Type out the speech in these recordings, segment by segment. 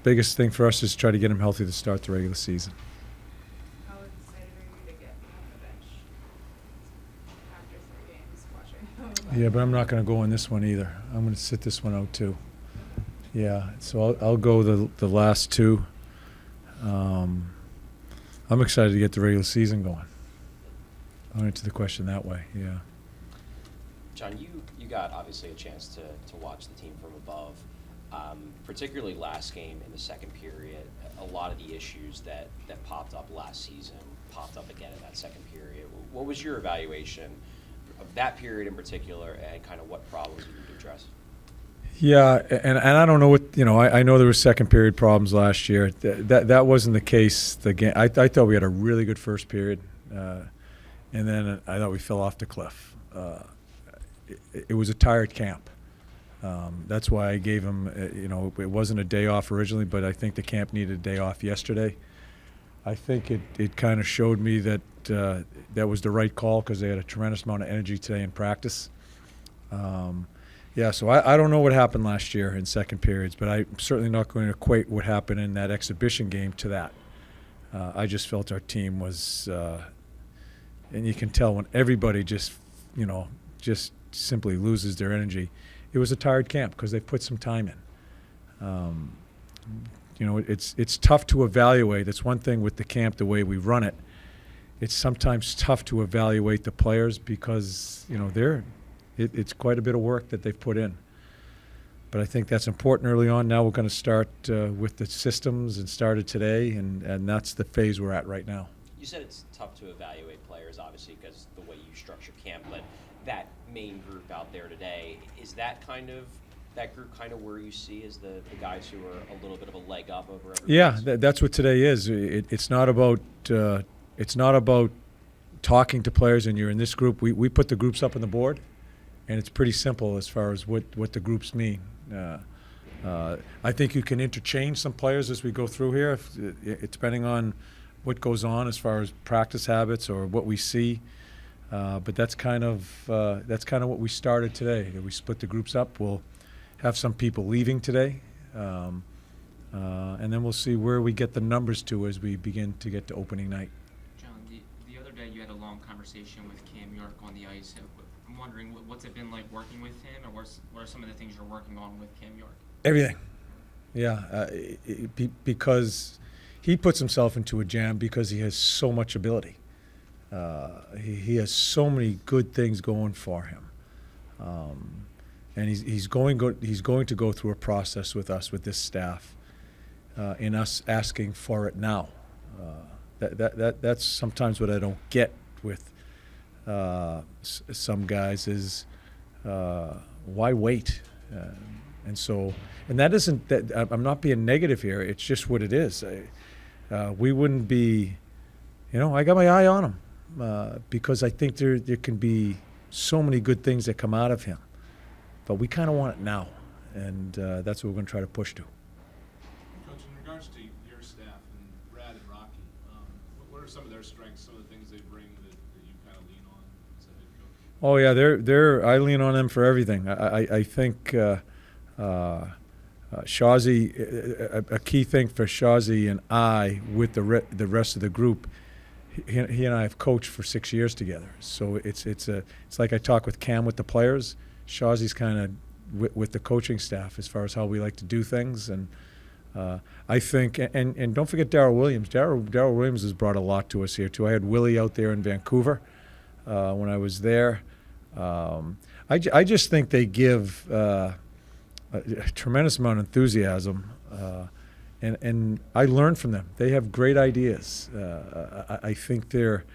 biggest thing for us is try to get him healthy to start the regular season. How excited are you to get off the bench after 3 games watching? Yeah, but I'm not going to go in this one either. I'm going to sit this one out too. Yeah, so I'll go the last two. I'm excited to get the regular season going. I'll answer the question that way, yeah. John, you got obviously a chance to watch the team from above, particularly last game in the second period. A lot of the issues that popped up last season popped up again in that second period. What was your evaluation of that period in particular, and kind of what problems you need to address? Yeah, and I don't know what, I know there were second period problems last year. That wasn't the case. I thought we had a really good first period, and then I thought we fell off the cliff. It was a tired camp. That's why I gave him, it wasn't a day off originally, but I think the camp needed a day off yesterday. I think it kind of showed me that that was the right call because they had a tremendous amount of energy today in practice. Yeah, so I don't know what happened last year in second periods, but I'm certainly not going to equate what happened in that exhibition game to that. I just felt our team was, and you can tell when everybody just simply loses their energy. It was a tired camp because they put some time in. It's tough to evaluate. That's one thing with the camp, the way we run it. It's sometimes tough to evaluate the players because, it's quite a bit of work that they've put in. But I think that's important early on. Now we're going to start with the systems and started today, and that's the phase we're at right now. You said it's tough to evaluate players, obviously, because the way you structure camp, but that main group out there today, is that group kind of where you see as the guys who are a little bit of a leg up over everybody else? Yeah, that's what today is. It's not about talking to players and you're in this group. We put the groups up on the board, and it's pretty simple as far as what the groups mean. I think you can interchange some players as we go through here, depending on what goes on as far as practice habits or what we see. But that's kind of what we started today. We split the groups up. We'll have some people leaving today, and then we'll see where we get the numbers to as we begin to get to opening night. John, the other day you had a long conversation with Cam York on the ice. I'm wondering what's it been like working with him, or what are some of the things you're working on with Cam York? Everything. Yeah, because he puts himself into a jam because he has so much ability. He has so many good things going for him, and he's going to go through a process with us, with this staff, in us asking for it now. That's sometimes what I don't get with some guys is why wait? And that isn't that I'm not being negative here. It's just what it is. We wouldn't be, I got my eye on him because I think there can be so many good things that come out of him, but we kind of want it now, and that's what we're going to try to push to. Coach, in regards to your staff and Brad and Rocky, what are some of their strengths, some of the things they bring that you kind of lean on as a head coach? Oh yeah, I lean on them for everything. I think Shazi, a key thing for Shazi and I with the rest of the group, he and I have coached for 6 years together. So it's like I talk with Cam with the players. Shazi's kind of with the coaching staff as far as how we like to do things, and I think and don't forget Darryl Williams. Darryl Williams has brought a lot to us here too. I had Willie out there in Vancouver when I was there. I just think they give a tremendous amount of enthusiasm, and I learn from them. They have great ideas. I think they're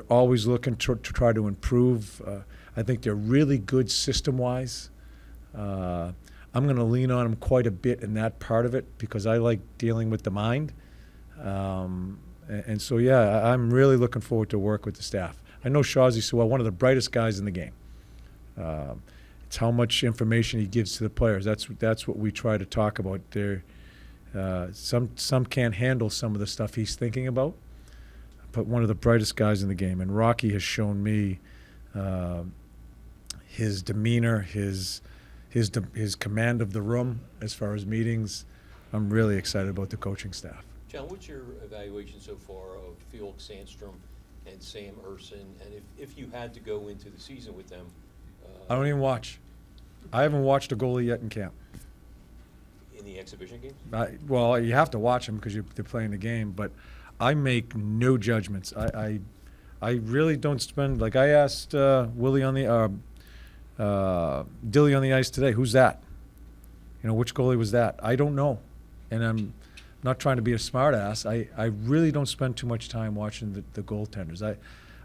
always looking to try to improve. I think they're really good system-wise. I'm going to lean on them quite a bit in that part of it because I like dealing with the mind. And so, yeah, I'm really looking forward to work with the staff. I know Shazi so well, one of the brightest guys in the game. It's how much information he gives to the players. That's what we try to talk about. Some can't handle some of the stuff he's thinking about, but one of the brightest guys in the game. And Rocky has shown me his demeanor, his command of the room as far as meetings. I'm really excited about the coaching staff. John, what's your evaluation so far of Felix Sandstrom and Sam Urson? And if you had to go into the season with them, I don't even watch. I haven't watched a goalie yet in camp. in the exhibition games? Well, you have to watch them because they're playing the game, but I make no judgments. I really don't spend, like I asked Willie on the Dilly on the ice today, who's that? You know, which goalie was that? I don't know. And I'm not trying to be a smart ass. I really don't spend too much time watching the goaltenders.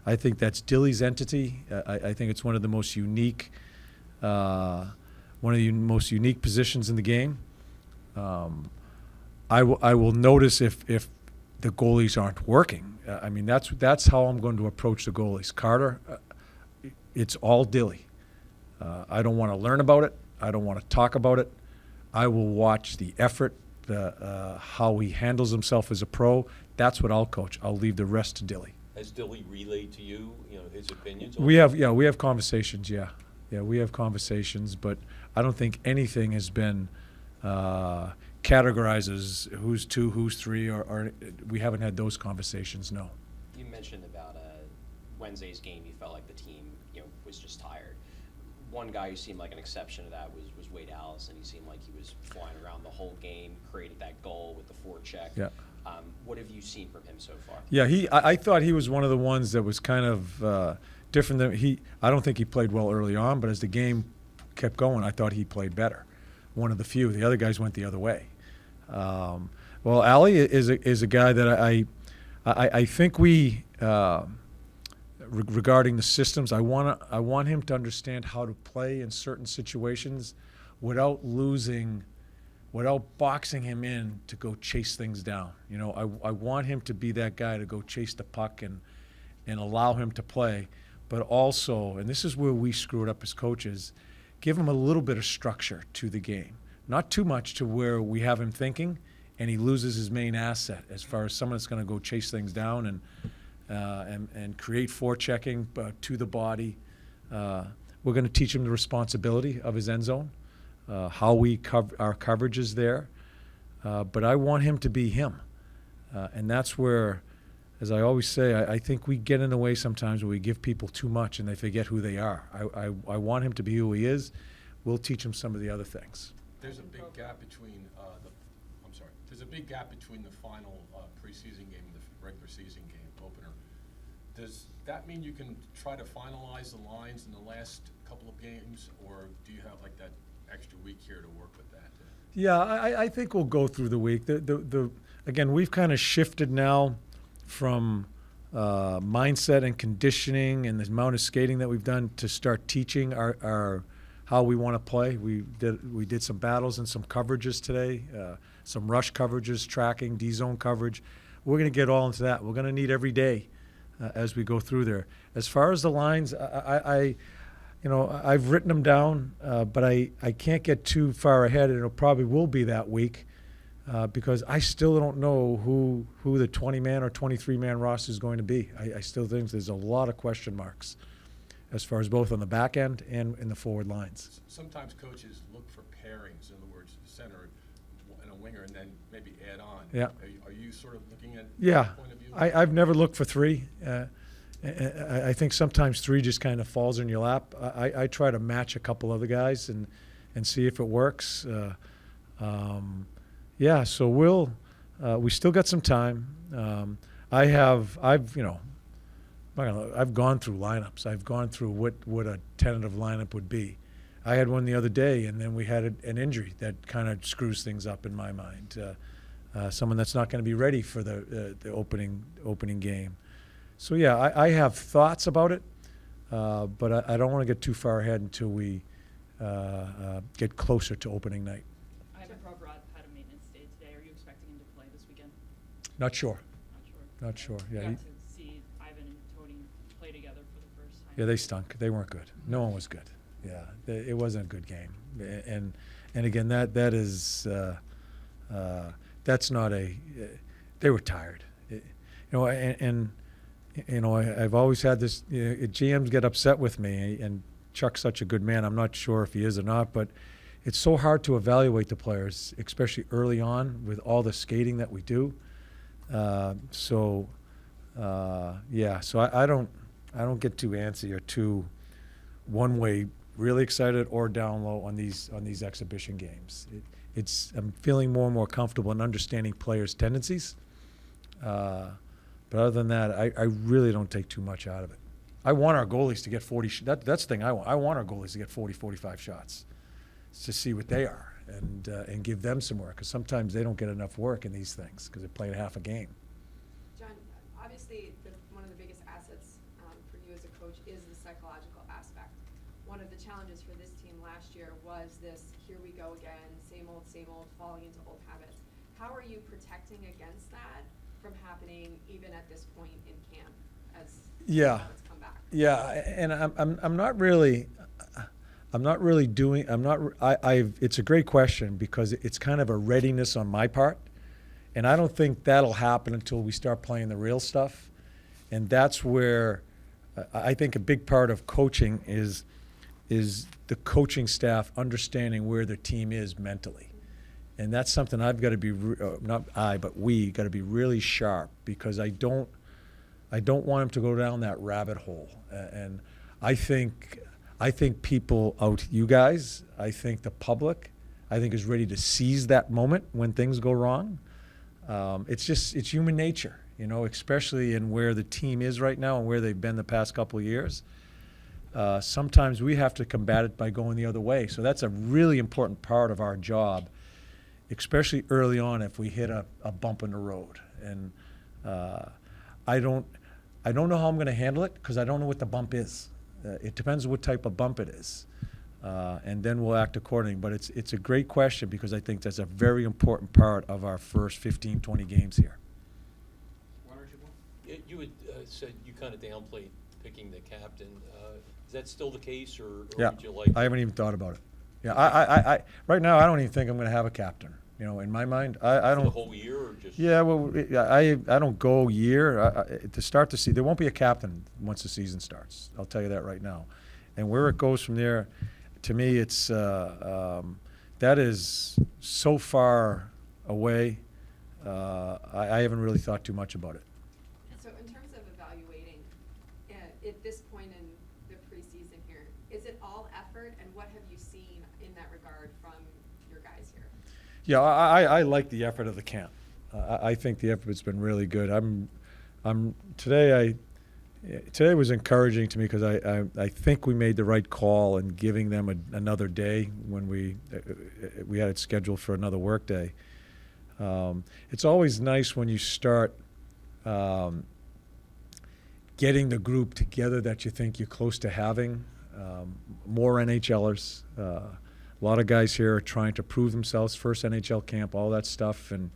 I think that's Dilly's entity. I think it's one of the most unique positions in the game. I will notice if the goalies aren't working. I mean, that's how I'm going to approach the goalies. Carter, it's all Dilly. I don't want to learn about it. I don't want to talk about it. I will watch the effort, how he handles himself as a pro. That's what I'll coach. I'll leave the rest to Dilly. Has Dilly relayed to you, his opinions? on We it? have conversations. Yeah, we have conversations, but I don't think anything has been categorized as who's 2, who's 3, or we haven't had those conversations. No. You mentioned about Wednesday's game. You felt like the team, was just tired. One guy who seemed like an exception to that was Wade Allison. He seemed like he was flying around the whole game, created that goal with the forecheck. Yeah. What have you seen from him so far? Yeah, I thought he was one of the ones that was kind of different than I don't think he played well early on, but as the game kept going, I thought he played better. One of the few. The other guys went the other way. Well, Ali is a guy that I think we regarding the systems. I want him to understand how to play in certain situations without boxing him in to go chase things down. I want him to be that guy to go chase the puck and allow him to play, but also, and this is where we screw it up as coaches, give him a little bit of structure to the game. Not too much to where we have him thinking and he loses his main asset as far as someone that's going to go chase things down and create forechecking to the body. We're going to teach him the responsibility of his end zone, how we our coverage is there. But I want him to be him. And that's where, as I always say, I think we get in the way sometimes when we give people too much and they forget who they are. I want him to be who he is. We'll teach him some of the other things. There's a big gap between There's a big gap between the final preseason game and the regular season game opener. Does that mean you can try to finalize the lines in the last couple of games, or do you have like that extra week here to work with that? Yeah, I think we'll go through the week. Again, we've kind of shifted now from mindset and conditioning and the amount of skating that we've done to start teaching our how we want to play. We did some battles and some coverages today, some rush coverages, tracking, D-zone coverage. We're going to get all into that. We're going to need every day as we go through there. As far as the lines, I've written them down, but I can't get too far ahead, and it probably will be that week because I still don't know who the 20-man or 23-man roster is going to be. I still think there's a lot of question marks as far as both on the back end and in the forward lines. Sometimes coaches look for pairings, in other words, center and a winger, and then maybe add on. Yeah. Are you sort of looking at Yeah, that point of view? I've never looked for 3. I think sometimes 3 just kind of falls in your lap. I try to match a couple other guys and see if it works. So we still got some time. I've gone through lineups. I've gone through what a tentative lineup would be. I had one the other day, and then we had an injury that kind of screws things up in my mind. Someone that's not going to be ready for the opening game. So yeah, I have thoughts about it, but I don't want to get too far ahead until we get closer to opening night. Ivan Provorov had a maintenance day today. Are you expecting him to play this weekend? Not sure. Not sure. Yeah. You got to see Ivan and Tony play together for the first time. Yeah, they stunk. They weren't good. No one was good. Yeah, it wasn't a good game. And again, that is that's not a. They were tired. I've always had this. GMs get upset with me, and Chuck's such a good man. I'm not sure if he is or not, but it's so hard to evaluate the players, especially early on with all the skating that we do. So I don't get too antsy or too one way, really excited or down low on these exhibition games. I'm feeling more and more comfortable in understanding players' tendencies. But other than that, I really don't take too much out of it. I want our goalies to get 40. That's the thing I want. I want our goalies to get 40, 45 shots to see what they are and give them some work, because sometimes they don't get enough work in these things because they're playing half a game. John, obviously, one of the biggest assets for you as a coach is the psychological aspect. One of the challenges for this team last year was this, here we go again, same old, falling into old habits. How are you protecting against that from happening even at this point in camp as habits come back? Yeah, and I'm not really doing. It's a great question because it's kind of a readiness on my part, and I don't think that'll happen until we start playing the real stuff, and that's where I think a big part of coaching is the coaching staff understanding where their team is mentally. And that's something I've got to be, we got to be really sharp, because I don't want them to go down that rabbit hole. And I think people you guys, I think the public, I think is ready to seize that moment when things go wrong. It's human nature, especially in where the team is right now and where they've been the past couple of years. Sometimes we have to combat it by going the other way. So that's a really important part of our job, especially early on if we hit a bump in the road. And I don't know how I'm going to handle it, because I don't know what the bump is. It depends what type of bump it is. And then we'll act accordingly. But it's a great question, because I think that's a very important part of our first 15, 20 games here. Yeah, you had said you kind of downplayed picking the captain. Is that still the case, or Yeah, would you like? I haven't even thought about it. Yeah, I right now I don't even think I'm going to have a captain. In my mind, I don't. For the whole year, or just? Yeah, well, I don't go year. To start the season, there won't be a captain once the season starts. I'll tell you that right now. And where it goes from there, to me, it's that is so far away. I haven't really thought too much about it. So in terms of evaluating at this point in the preseason here, is it all effort, and what have you seen in that regard from your guys here? Yeah, I like the effort of the camp. I think the effort's been really good. Today was encouraging to me, because I think we made the right call in giving them another day when we had it scheduled for another work day. It's always nice when you start getting the group together that you think you're close to having. More NHLers. A lot of guys here are trying to prove themselves, first NHL camp, all that stuff. And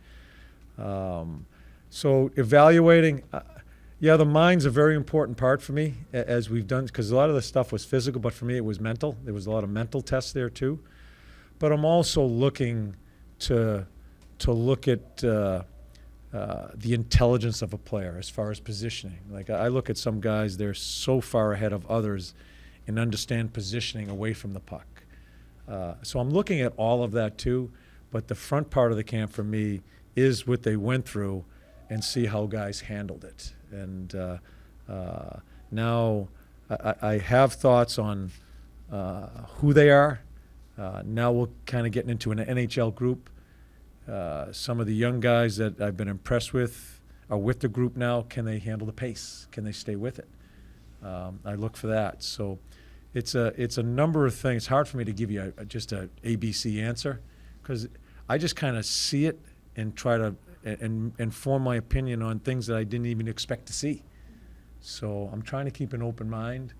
so evaluating, the mind's a very important part for me, as we've done, because a lot of the stuff was physical, but for me it was mental. There was a lot of mental tests there too. But I'm also looking to look at the intelligence of a player as far as positioning. Like, I look at some guys, they're so far ahead of others and understand positioning away from the puck. So I'm looking at all of that too, but the front part of the camp for me is what they went through and see how guys handled it. And now I have thoughts on who they are. Now we're kind of getting into an NHL group. Some of the young guys that I've been impressed with are with the group now. Can they handle the pace? Can they stay with it? I look for that. So it's a number of things. It's hard for me to give you just a ABC answer, because I just kind of see it and try to and form my opinion on things that I didn't even expect to see. So I'm trying to keep an open mind.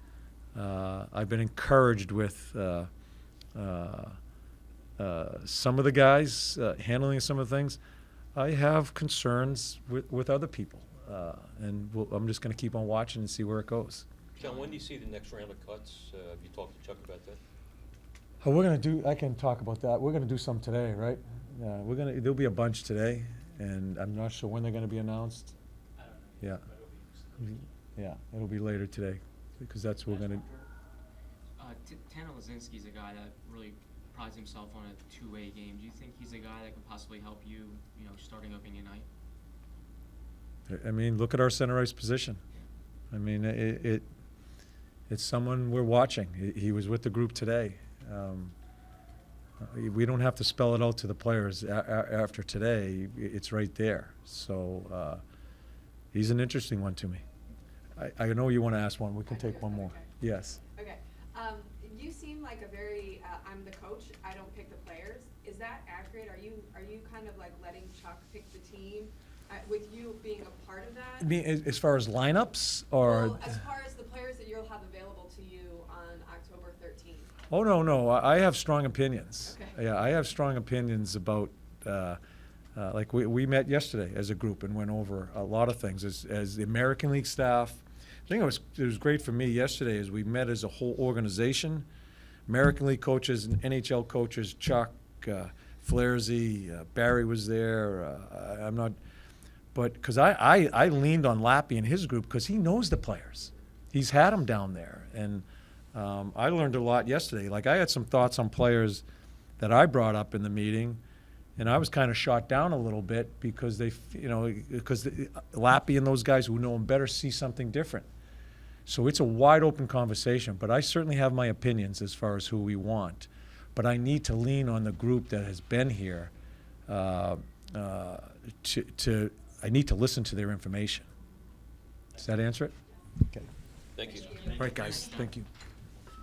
I've been encouraged with some of the guys handling some of the things. I have concerns with other people, and I'm just going to keep on watching and see where it goes. John, when do you see the next round of cuts? Have you talked to Chuck about that? I can talk about that. We're going to do some today, right? There'll be a bunch today, and I'm not sure when they're going to be announced. I don't know. Yeah. Yeah, it'll be later today, because that's what we're going to. Tana Lazinski's a guy that really prides himself on a two-way game. Do you think he's a guy that could possibly help you, starting opening night? I mean, look at our center ice position. I mean, it's someone we're watching. He was with the group today. We don't have to spell it out to the players after today. It's right there. So he's an interesting one to me. I know you want to ask one. We can take one more. Okay. Yes. Okay. You seem like a very, I'm the coach, I don't pick the players. Is that accurate? Are you kind of like letting Chuck pick the team, with you being a part of that? I mean, as far as lineups or? Well, as far as the players that you'll have available to you on October 13th. Oh, no. I have strong opinions. Okay. Yeah, I have strong opinions about, like we met yesterday as a group and went over a lot of things as the American League staff. I think it was great for me yesterday as we met as a whole organization, American League coaches and NHL coaches, Chuck, Flaherty, Barry was there. But because I leaned on Lappy and his group because he knows the players. He's had them down there. And I learned a lot yesterday. Like I had some thoughts on players that I brought up in the meeting, and I was kind of shot down a little bit because Lappy and those guys who know him better see something different. So it's a wide open conversation, but I certainly have my opinions as far as who we want. But I need to lean on the group that has been here. I need to listen to their information. Does that answer it? Okay. Thank you. All right, guys. Thank you.